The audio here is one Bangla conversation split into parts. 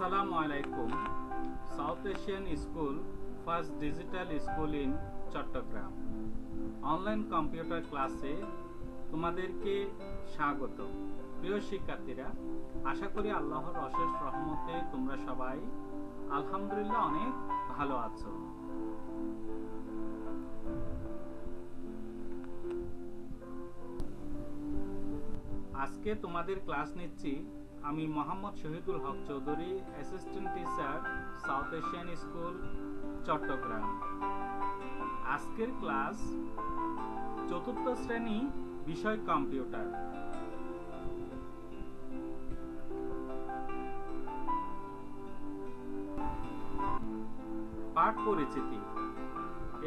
আসসালামু আলাইকুম। South Asian School first digital school in Chittagong online computer ক্লাসে তোমাদেরকে স্বাগত। প্রিয় শিক্ষার্থীরা, আশা করি আল্লাহর অশেষ রহমতে তোমরা সবাই আলহামদুলিল্লাহ অনেক ভালো আছো। আজকে তোমাদের ক্লাস নিচ্ছি আমি Mohammad Shahidul Haque Chowdhury, assistant teacher, south Asian school Chittagong. আজকের ক্লাস চতুর্থ শ্রেণী, বিষয় কম্পিউটার। পাঠ পরিচিতি।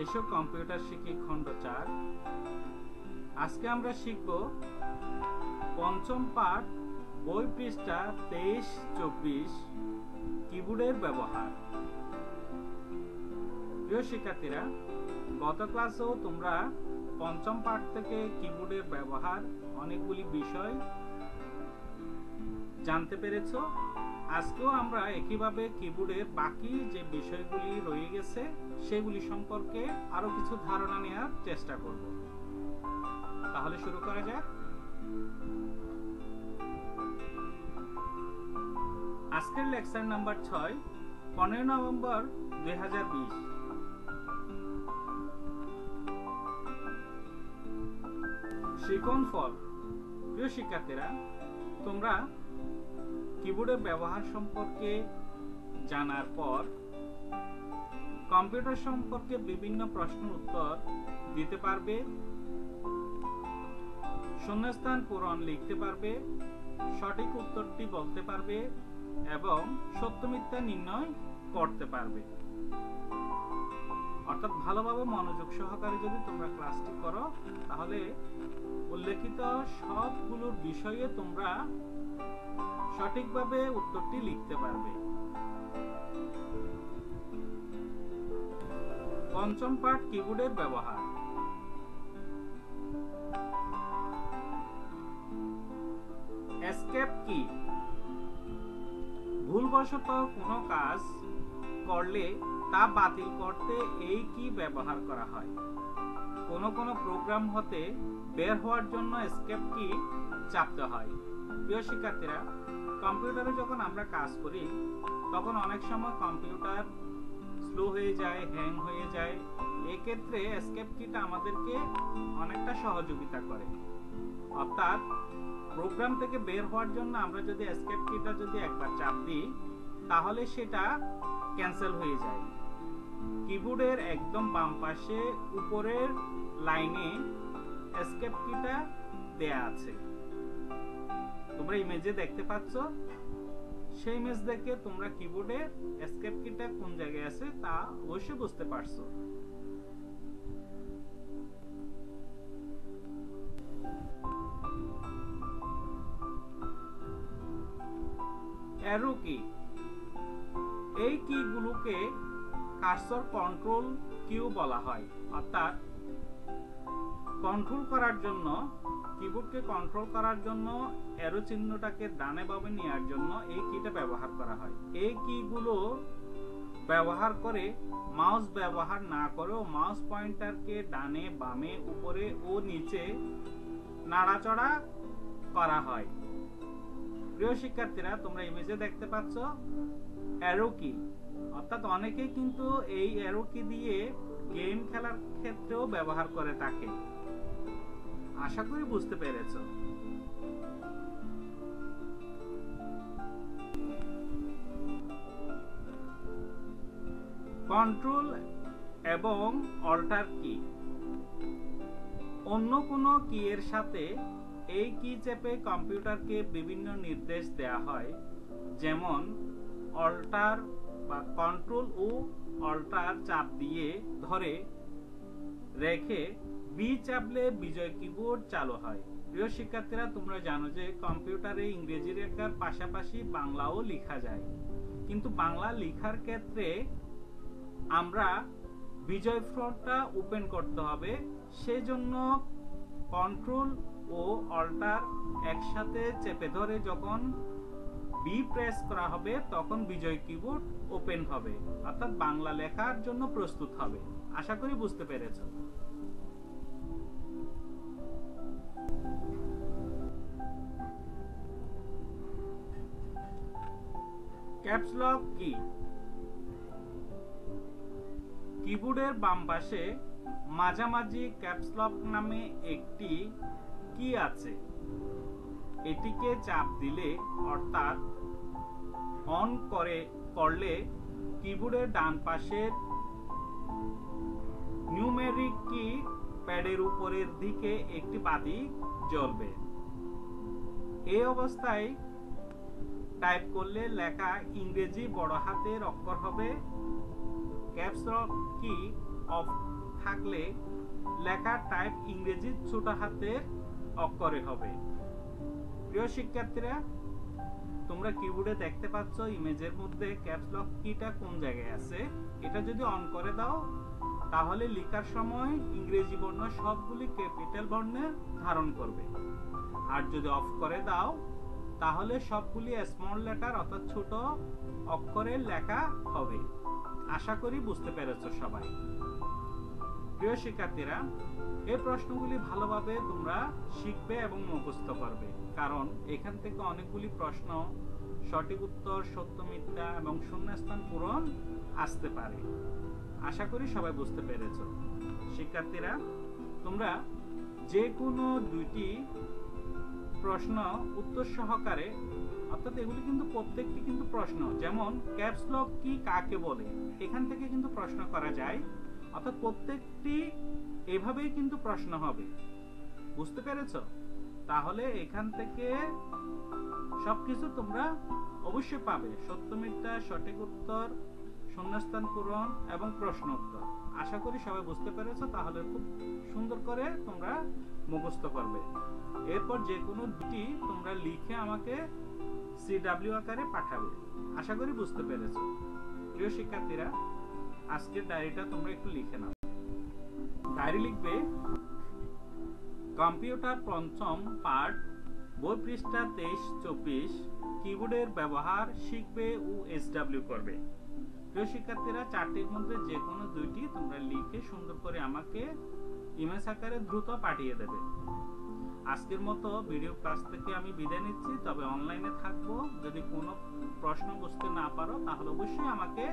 এসো কম্পিউটার শিখি খণ্ড 4। আজকে আমরা শিখব পঞ্চম পাঠ, বই পৃষ্ঠা 23-24, কিবোর্ডের ব্যবহার। প্রিয় শিক্ষার্থীরা, গত ক্লাসেও তোমরা পঞ্চম পাঠ থেকে কিবোর্ডের ব্যবহার অনেকগুলি বিষয় জানতে পেরেছো। আজকেও আমরা একইভাবে কিবোর্ডের বাকি যে বিষয়গুলি রয়ে গেছে সেগুলি সম্পর্কে আরো কিছু ধারণা নেওয়ার চেষ্টা করব। তাহলে শুরু করা যাক। আজকের লেকচার নাম্বার 6, 15 নভেম্বর 2020। শিখন ফল। প্রিয় শিক্ষার্থীরা, তোমরা কিবোর্ডের ব্যবহার সম্পর্কে জানার পর কম্পিউটার সম্পর্কে বিভিন্ন প্রশ্নের উত্তর দিতে পারবে, শূন্যস্থান পূরণ লিখতে পারবে, সঠিক উত্তরটি বলতে পারবে এবং সত্য মিথ্যা নির্ণয় করতে পারবে। অর্থাৎ ভালোভাবে মনোযোগ সহকারে যদি তোমরা ক্লাসটি করো তাহলে উল্লেখিত সবগুলো বিষয়ে তোমরা সঠিকভাবে উত্তরটি লিখতে পারবে। পঞ্চম পাঠ, কিবোর্ডের ব্যবহার। এসকেপ কি। ভুলবশত কোনো কাজ করলে তা বাতিল করতে এই কি ব্যবহার করা হয়। কোনো প্রোগ্রাম হতে বের হওয়ার জন্য এসকেপ কি চাপতে হয়। প্রিয় শিক্ষার্থীরা, কম্পিউটারে যখন আমরা কাজ করি তখন অনেক সময় কম্পিউটার স্লো হয়ে যায়, হ্যাং হয়ে যায়। এক্ষেত্রে এসকেপ কিটা আমাদেরকে অনেকটা সহযোগিতা করে। অর্থাৎ প্রোগ্রাম থেকে বের হওয়ার জন্য আমরা যদি এসকেপ কিটা যদি একবার চাপ দিই তাহলে সেটা ক্যান্সেল হয়ে যায়। কিবোর্ডের একদম বাম পাশে উপরের লাইনে এসকেপ কিটা দেয়া আছে, তোমরা ইমেজে দেখতে পাচ্ছ। সেই ইমেজ দেখে তোমরা কিবোর্ডের এসকেপ কিটা কোন জায়গায় আছে তা অবশ্যই বুঝতে পারছো। অ্যারো কি। এই কিগুলোকে কার্সর কন্ট্রোল কিউ বলা হয়। অর্থাৎ কন্ট্রোল করার জন্য, কিবোর্ডকে কন্ট্রোল করার জন্য অ্যারো চিহ্নটাকে ডানে বামে নেওয়ার জন্য এই কিটা ব্যবহার করা হয়। এই কিগুলো ব্যবহার করে মাউস ব্যবহার না করেও মাউস পয়েন্টারকে ডানে বামে উপরে ও নিচে নাড়াচড়া করা হয়। প্রিয় শিক্ষার্থীরা, তোমরা ইমেজে দেখতে পাচ্ছ অ্যারো কি। অর্থাৎ অনেকেই কিন্তু এই অ্যারো কি দিয়ে গেম খেলার ক্ষেত্রেও ব্যবহার করে থাকে। আশা করি বুঝতে পেরেছো। কন্ট্রোল এবং অল্টার কি। অন্য কোনো কি এর সাথে এই কি চেপে কম্পিউটারকে বিভিন্ন নির্দেশ দেয়া হয়। যেমন অল্টার বা কন্ট্রোল ও অল্টার চাপ দিয়ে ধরে রেখে বি চাপলে বিজয় কিবোর্ড চালু হয়। প্রিয় শিক্ষার্থীরা, তোমরা জানো যে কম্পিউটারে ইংরেজি লেখার পাশাপাশি বাংলাও লেখা যায়, কিন্তু বাংলা লেখার ক্ষেত্রে আমরা বিজয় ফ্রন্টটা ওপেন করতে হবে। সেজন্য কন্ট্রোল ও অল্টার একসাথে চেপে ধরে যখন বি প্রেস করা হবে তখন বিজয় কিবোর্ড ওপেন হবে, অর্থাৎ বাংলা লেখার জন্য প্রস্তুত হবে। আশা করি বুঝতে পেরেছো। ক্যাপস লক কি? কিবোর্ডের বাম পাশে মাঝামাঝি ক্যাপস লক নামে একটি কি আছে। এটিকে চাপ দিলে অর্থাৎ অন করলে কিবোর্ডের ডান পাশের নিউমেরিক কি প্যাডের উপরের দিকে একটি বাতি জ্বলবে। এই অবস্থায় টাইপ করলে লেখা ইংরেজি বড় হাতের অক্ষর হবে। ক্যাপস লক কি অফ থাকলে লেখা টাইপ ইংরেজি ছোট হাতের অক্ষরে হবে। প্রিয় শিক্ষার্থীরা, তোমরা কিবোর্ডে দেখতে পাচ্ছ ইমেজের মধ্যে ক্যাপস লক কিটা কোন জায়গায় আছে। এটা যদি অন করে দাও তাহলে লেখার সময় ইংরেজি বর্ণ সবগুলি ক্যাপিটাল বর্ণে ধারণ করবে, আর যদি অফ করে দাও তাহলে সবগুলি স্মল লেটার অর্থাৎ ছোট অক্ষরে লেখা হবে। আশা করি বুঝতে পেরেছো সবাই। প্রিয় শিক্ষার্থীরা, এই প্রশ্নগুলি ভালোভাবে তোমরা শিখবে এবং মুখস্থ করবে, কারণ এখান থেকে অনেকগুলি প্রশ্ন সঠিক উত্তর, সত্য মিথ্যা এবং শূন্যস্থান পূরণ আসতে পারে। আশা করি সবাই বুঝতে পেরেছো। শিক্ষার্থীরা, তোমরা যে কোনো দুইটি প্রশ্ন উত্তর সহকারে, অর্থাৎ এগুলি কিন্তু প্রত্যেকটি কিন্তু প্রশ্ন, যেমন ক্যাপস লক কি কাকে বলে, এখান থেকে কিন্তু প্রশ্ন করা যায়, অর্থাৎ প্রত্যেকটি এভাবেই কিন্তু প্রশ্ন হবে। বুঝতে পেরেছো? তাহলে এখান থেকে সবকিছু তোমরা অবশ্যই পাবে, সত্য মিথ্যা, সঠিক উত্তর, শূন্যস্থান পূরণ এবং প্রশ্ন উত্তর। আশা করি সবাই বুঝতে পেরেছো। তাহলে খুব সুন্দর করে তোমরা মুখস্থ করবে। এরপর যে কোনো দুটি তোমরা লিখে আমাকে CW আকারে পাঠাবে। আশা করি বুঝতে পেরেছো। প্রিয় শিক্ষার্থীরা, আজকের ডায়েরিটা তোমরা একটু লিখে নাও। ডায়েরি লিখবে কম্পিউটার পঞ্চম পাঠ, বই পৃষ্ঠা 23-24, কিবোর্ডের ব্যবহার শিখবে ও SW করবে। প্রিয় শিক্ষার্থীরা, চারটির মধ্যে যে কোনো দুইটি তোমরা লিখে সুন্দর করে আমাকে ইমেজ আকারে দ্রুত পাঠিয়ে দেবে। আজকের মতো ভিডিও ক্লাস থেকে আমি বিদায় নিচ্ছি, তবে অনলাইনে থাকবো। যদি কোনো প্রশ্ন বুঝতে না পারো তাহলে অবশ্যই আমাকে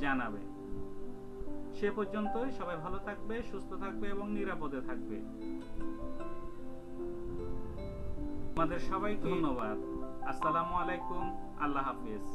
জানাবে। সে পর্যন্তই সবাই ভালো থাকবে, সুস্থ থাকবে এবং নিরাপদে থাকবে। তোমাদের সবাইকে ধন্যবাদ। আসসালামু আলাইকুম। আল্লাহ হাফিজ।